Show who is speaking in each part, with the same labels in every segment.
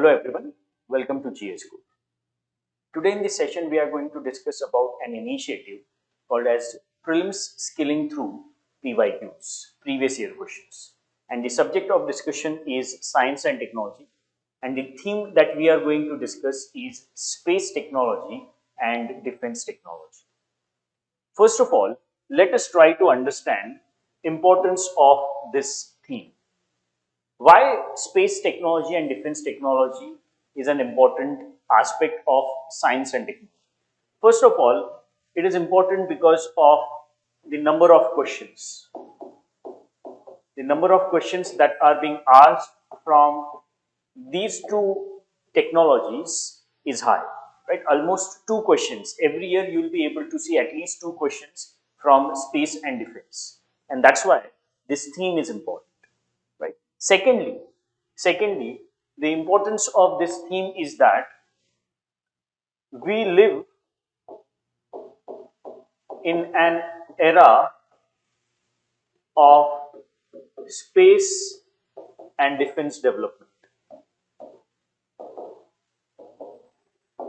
Speaker 1: Hello everyone, welcome to GS Group. Today in this session we are going to discuss about an initiative called as Prelims Skilling Through PYQs, previous year questions. And the subject of discussion is science and technology. And the theme that we are going to discuss is space technology and defense technology. First of all, let us try to understand importance of this theme. Why space technology and defense technology is an important aspect of science and technology. First of all, it is important because of the number of questions. The number of questions that are being asked from these two technologies is high, right? Almost 2 questions. Every year you will be able to see at least 2 questions from space and defense. And that's why this theme is important. Right. Secondly, the importance of this theme is that we live in an era of space and defense development.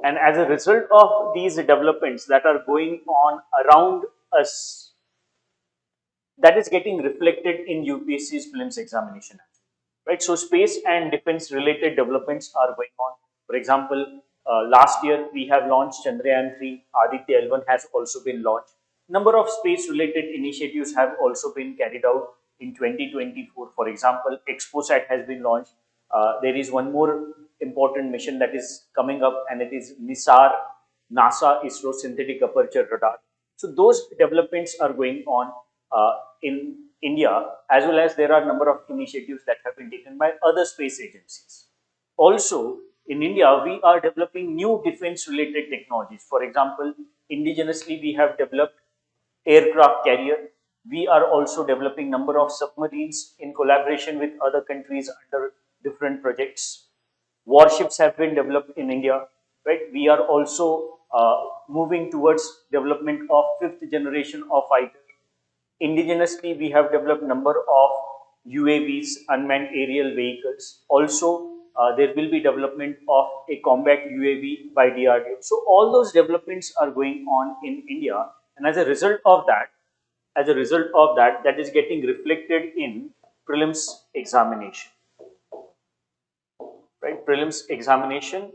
Speaker 1: And as a result of these developments that are going on around us, that is getting reflected in UPSC's prelims examination. Right, so space and defense related developments are going on. For example, last year we have launched Chandrayaan 3, Aditya L1 has also been launched. Number of space related initiatives have also been carried out in 2024. For example, ExpoSat has been launched. There is one more important mission that is coming up, and it is NISAR, NASA ISRO Synthetic Aperture Radar. So those developments are going on in India, as well as there are a number of initiatives that have been taken by other space agencies. Also, in India, we are developing new defense related technologies. For example, indigenously we have developed aircraft carrier. We are also developing number of submarines in collaboration with other countries under different projects. Warships have been developed in India, right? We are also moving towards development of 5th generation of fighter. Indigenously, we have developed number of UAVs, unmanned aerial vehicles. Also, there will be development of a combat UAV by DRDO. So all those developments are going on in India, and as a result of that, that is getting reflected in prelims examination. Right, prelims examination.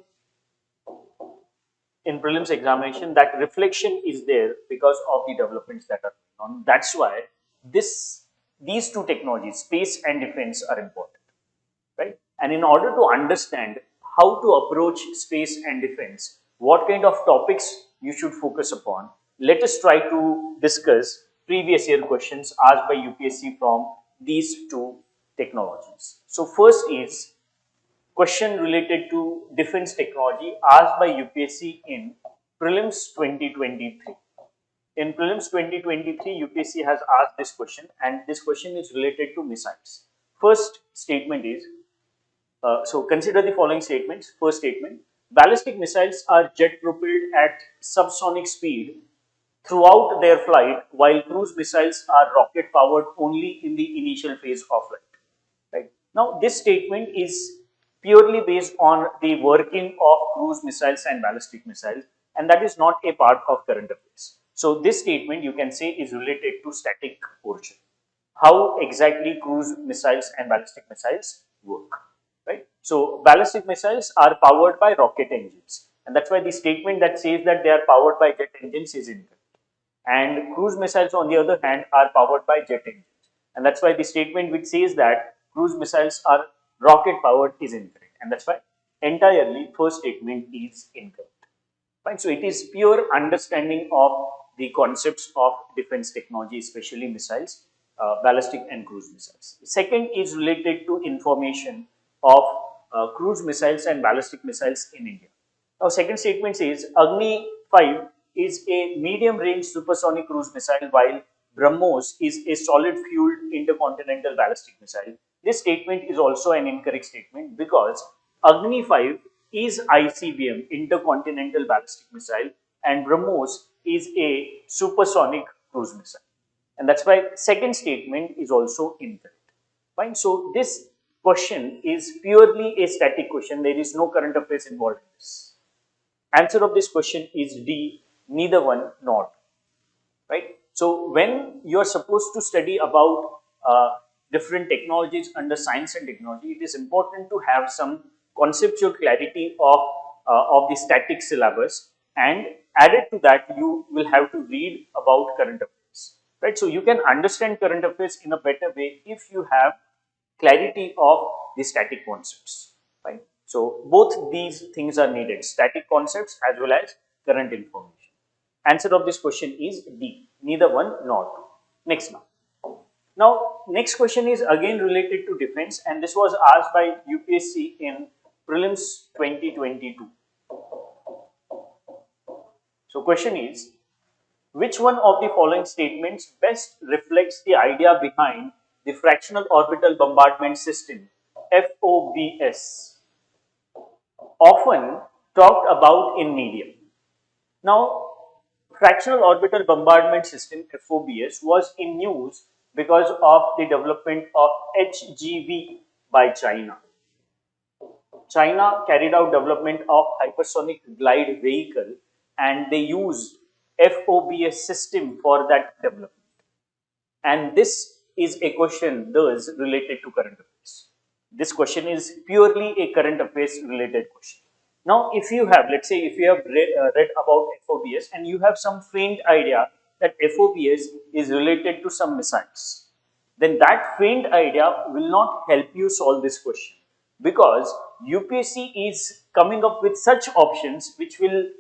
Speaker 1: In prelims examination, that reflection is there because of the developments that are going on. That's why these two technologies, space and defense, are important, right? And in order to understand how to approach space and defense, what kind of topics you should focus upon, let us try to discuss previous year questions asked by UPSC from these two technologies. So first is question related to defense technology asked by UPSC in prelims 2023. In prelims 2023, UPSC has asked this question, and this question is related to missiles. First statement is, so consider the following statements. First statement, ballistic missiles are jet propelled at subsonic speed throughout their flight, while cruise missiles are rocket powered only in the initial phase of flight. Right? Now, this statement is purely based on the working of cruise missiles and ballistic missiles, and that is not a part of current affairs. So this statement, you can say, is related to static portion. How exactly cruise missiles and ballistic missiles work, right? So ballistic missiles are powered by rocket engines, and that's why the statement that says that they are powered by jet engines is incorrect. And cruise missiles, on the other hand, are powered by jet engines, and that's why the statement which says that cruise missiles are rocket powered is incorrect, and that's why entirely first statement is incorrect. Fine. So it is pure understanding of the concepts of defense technology, especially missiles, ballistic and cruise missiles. Second is related to information of cruise missiles and ballistic missiles in India. Now, second statement says Agni 5 is a medium range supersonic cruise missile, while BrahMos is a solid fueled intercontinental ballistic missile. This statement is also an incorrect statement because Agni 5 is ICBM, intercontinental ballistic missile, and BrahMos is a supersonic cruise missile. And that's why second statement is also incorrect. Fine. So this question is purely a static question. There is no current affairs involved in this. Answer of this question is D, neither one nor, right? So when you are supposed to study about different technologies under science and technology, it is important to have some conceptual clarity of the static syllabus, and added to that you will have to read about current affairs, right? So you can understand current affairs in a better way if you have clarity of the static concepts, right? So both these things are needed, static concepts as well as current information. Answer of this question is D, neither one nor two. Next now. Now, next question is again related to defense, and this was asked by UPSC in prelims 2022. So question is, which one of the following statements best reflects the idea behind the fractional orbital bombardment system, FOBS, often talked about in media? Now, fractional orbital bombardment system, FOBS, was in news because of the development of HGV by China. China carried out development of hypersonic glide vehicle, and they used FOBS system for that development. And this is a question thus related to current affairs. This question is purely a current affairs related question. Now, if you have, let's say, if you have read about FOBS and you have some faint idea that FOBS is related to some missiles, then that faint idea will not help you solve this question, because UPSC is coming up with such options which will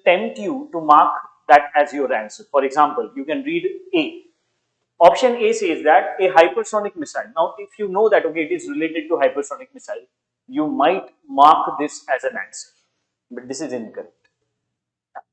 Speaker 1: tempt you to mark that as your answer. For example, you can read A. Option A says that a hypersonic missile. Now, if you know that, okay, it is related to hypersonic missile, you might mark this as an answer, but this is incorrect.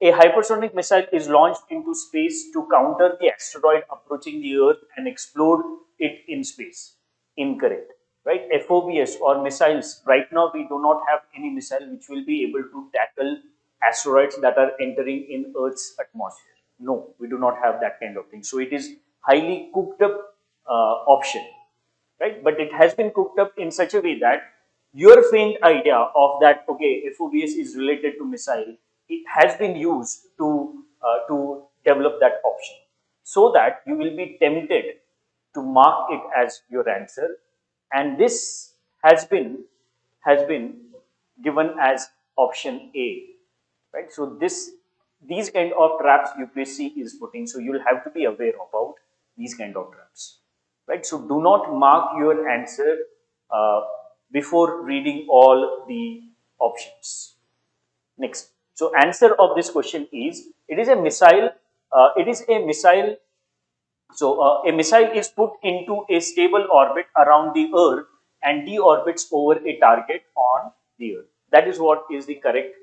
Speaker 1: A hypersonic missile is launched into space to counter the asteroid approaching the Earth and explode it in space. Incorrect, right? FOBS or missiles, right now we do not have any missile which will be able to tackle asteroids that are entering in Earth's atmosphere. No, we do not have that kind of thing. So it is highly cooked up option, right? But it has been cooked up in such a way that your faint idea of that, okay, FOBS is related to missile, it has been used to develop that option, so that you will be tempted to mark it as your answer, and this has been given as option A, right? So these kind of traps UPSC is putting, so you will have to be aware about these kind of traps, right? So do not mark your answer before reading all the options. Next, so answer of this question is, it is a missile. So a missile is put into a stable orbit around the Earth and deorbits over a target on the Earth. That is what is the correct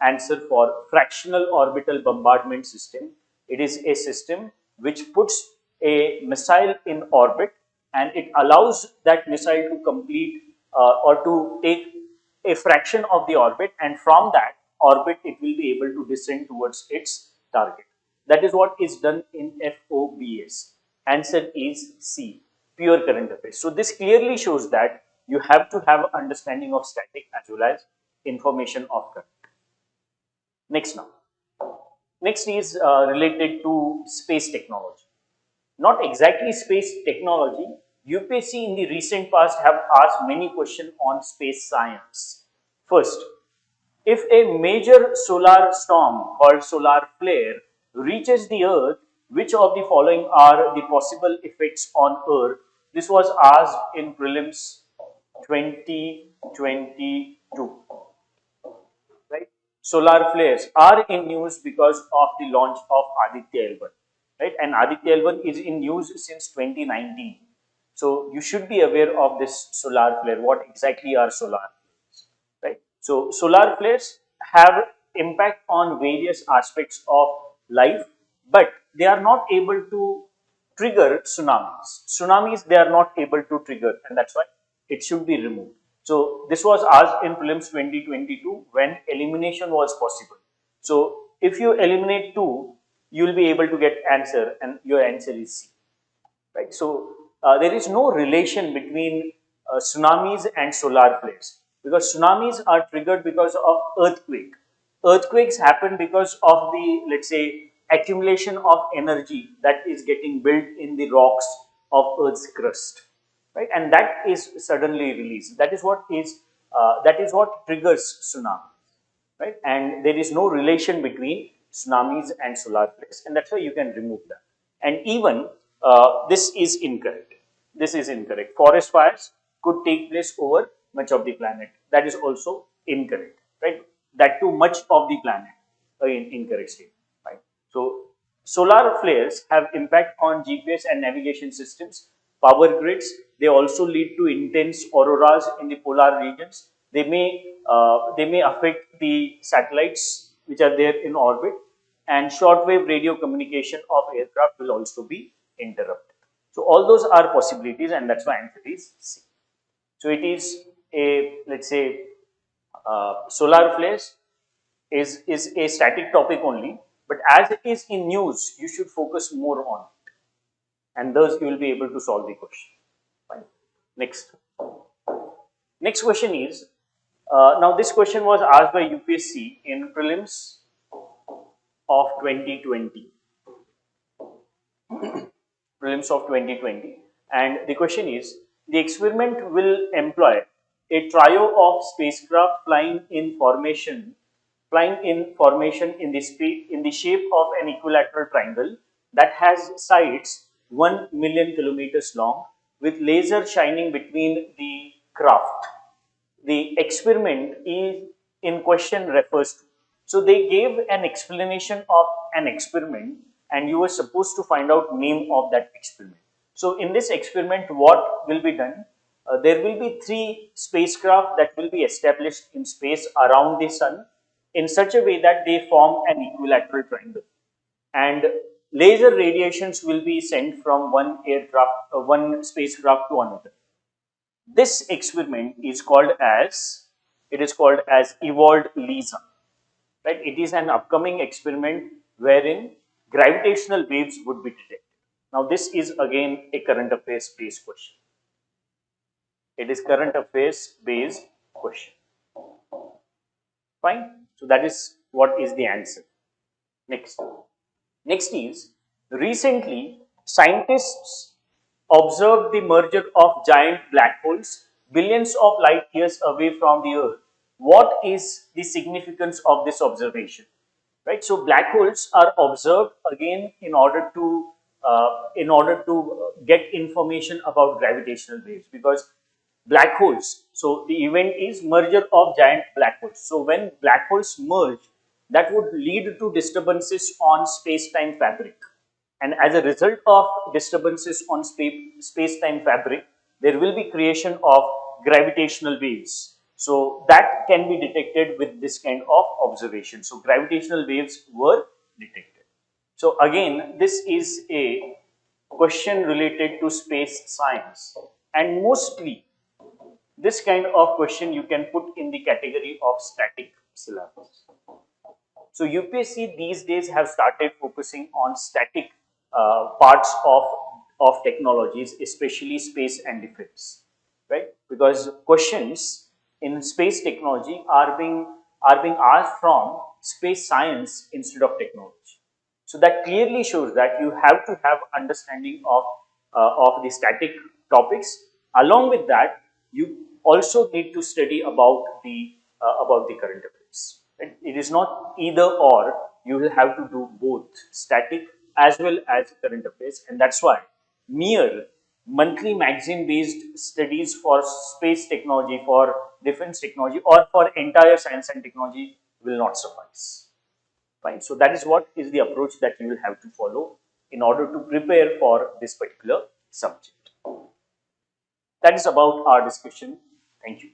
Speaker 1: answer for fractional orbital bombardment system. It is a system which puts a missile in orbit, and it allows that missile to complete or to take a fraction of the orbit, and from that orbit it will be able to descend towards its target. That is what is done in FOBS. Answer is C, pure current affairs. So this clearly shows that you have to have understanding of static as well as information of current. Next now. Next is related to space technology. Not exactly space technology. UPSC in the recent past have asked many questions on space science. First, if a major solar storm called solar flare reaches the Earth, which of the following are the possible effects on Earth? This was asked in prelims 2022. Right? Solar flares are in news because of the launch of Aditya L1. Right? And Aditya L1 is in news since 2019. So you should be aware of this solar flare. What exactly are solar flares? Right? So solar flares have impact on various aspects of life, but they are not able to trigger tsunamis. Tsunamis they are not able to trigger, and that's why it should be removed. So this was asked in prelims 2022 when elimination was possible. So if you eliminate 2, you will be able to get answer, and your answer is C. Right? So there is no relation between tsunamis and solar flares, because tsunamis are triggered because of earthquake. Earthquakes happen because of the, let's say, accumulation of energy that is getting built in the rocks of Earth's crust, right? And that is suddenly released. That is what triggers tsunami, right? And there is no relation between tsunamis and solar flares, and that's why you can remove that. And even this is incorrect. This is incorrect. Forest fires could take place over much of the planet. That is also incorrect, right? That too much of the planet, incorrect statement, right? So solar flares have impact on GPS and navigation systems, power grids. They also lead to intense auroras in the polar regions. They may affect the satellites which are there in orbit, and shortwave radio communication of aircraft will also be interrupted. So all those are possibilities, and that's why answer is C. So it is a, let's say, solar flares is a static topic only, but as it is in news, you should focus more on it, and thus you will be able to solve the question. Fine. Next question is, now this question was asked by UPSC in prelims of 2020. Prelims of 2020, and the question is, the experiment will employ a trio of spacecraft flying in formation in the shape of an equilateral triangle that has sides 1,000,000 kilometers long, with laser shining between the craft. The experiment is in question refers to. So they gave an explanation of an experiment, and you were supposed to find out name of that experiment. So in this experiment, what will be done? There will be 3 spacecraft that will be established in space around the sun in such a way that they form an equilateral triangle, and laser radiations will be sent from one spacecraft to another. This experiment is called as evolved LISA, right? It is an upcoming experiment wherein gravitational waves would be detected. Now this is again a current affairs based question. It is current affairs based question. Fine. So that is what is the answer. Next is, recently scientists observed the merger of giant black holes billions of light years away from the Earth. What is the significance of this observation? Right. So black holes are observed again in order to get information about gravitational waves, because black holes. So the event is merger of giant black holes. So when black holes merge, that would lead to disturbances on space-time fabric. And as a result of disturbances on space-time fabric, there will be creation of gravitational waves. So that can be detected with this kind of observation. So gravitational waves were detected. So again, this is a question related to space science, and mostly this kind of question you can put in the category of static syllabus. So UPSC these days have started focusing on static parts of technologies, especially space and defense, right? Because questions in space technology are being asked from space science instead of technology. So that clearly shows that you have to have understanding of the static topics. Along with that, you also need to study about the current affairs. Right? It is not either or. You will have to do both static as well as current affairs, and that's why mere monthly magazine based studies for space technology, for defense technology, or for entire science and technology will not suffice. Fine. So that is what is the approach that you will have to follow in order to prepare for this particular subject. That is about our discussion. Thank you.